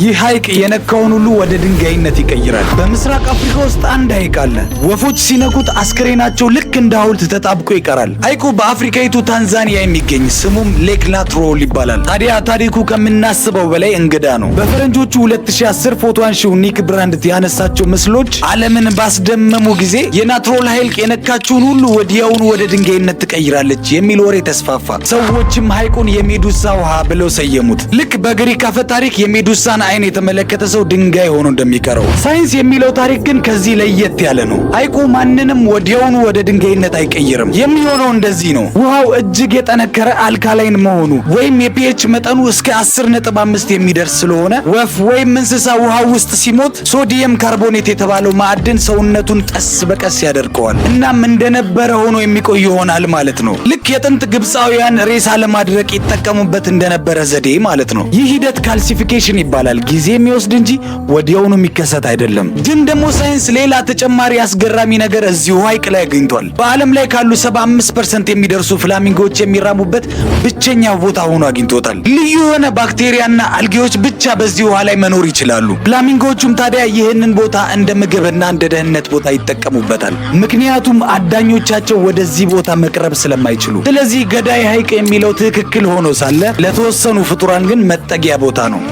ይህ ሐይቅ የነካውን ሁሉ ወደ ድንጋይነት ይቀይራል። በምስራቅ አፍሪካ ውስጥ አንድ ሐይቅ አለ። ወፎች ሲነኩት አስክሬናቸው ልክ እንደ ሐውልት ተጣብቆ ይቀራል። ሐይቁ በአፍሪካዊቱ ታንዛኒያ የሚገኝ ስሙም ሌክ ናትሮል ይባላል። ታዲያ ታሪኩ ከምናስበው በላይ እንግዳ ነው። በፈረንጆቹ 2010 ፎቶ አንሺው ኒክ ብራንድት ያነሳቸው ምስሎች ዓለምን ባስደመሙ ጊዜ የናትሮል ሐይቅ የነካችውን ሁሉ ወዲያውኑ ወደ ድንጋይነት ትቀይራለች የሚል ወሬ ተስፋፋ። ሰዎችም ሐይቁን የሜዱሳ ውሃ ብለው ሰየሙት። ልክ በግሪክ አፈ ታሪክ የሜዱሳን አይን የተመለከተ ሰው ድንጋይ ሆኖ እንደሚቀረው። ሳይንስ የሚለው ታሪክ ግን ከዚህ ለየት ያለ ነው። ሐይቁ ማንንም ወዲያውኑ ወደ ድንጋይነት አይቀይርም። የሚሆነው እንደዚህ ነው። ውሃው እጅግ የጠነከረ አልካላይን መሆኑ ወይም የፒኤች መጠኑ እስከ 10.5 የሚደርስ ስለሆነ ወፍ ወይም እንስሳ ውሃ ውስጥ ሲሞት ሶዲየም ካርቦኔት የተባለው ማዕድን ሰውነቱን ቀስ በቀስ ያደርቀዋል። እናም እንደነበረ ሆኖ የሚቆይ ይሆናል ማለት ነው። ልክ የጥንት ግብፃውያን ሬሳ ለማድረቅ ይጠቀሙበት እንደነበረ ዘዴ ማለት ነው። ይህ ሂደት ካልሲፊኬሽን ይባላል። ጊዜ የሚወስድ እንጂ ወዲያውኑ የሚከሰት አይደለም። ግን ደግሞ ሳይንስ ሌላ ተጨማሪ አስገራሚ ነገር እዚሁ ሐይቅ ላይ አግኝቷል። በዓለም ላይ ካሉ 75% የሚደርሱ ፍላሚንጎዎች የሚራሙበት ብቸኛ ቦታ ሆኖ አግኝቶታል። ልዩ የሆነ ባክቴሪያና አልጌዎች ብቻ በዚህ ውሃ ላይ መኖር ይችላሉ። ፍላሚንጎቹም ታዲያ ይህንን ቦታ እንደ ምግብና እንደ ደህንነት ቦታ ይጠቀሙበታል። ምክንያቱም አዳኞቻቸው ወደዚህ ቦታ መቅረብ ስለማይችሉ። ስለዚህ ገዳይ ሐይቅ የሚለው ትክክል ሆኖ ሳለ ለተወሰኑ ፍጡራን ግን መጠጊያ ቦታ ነው።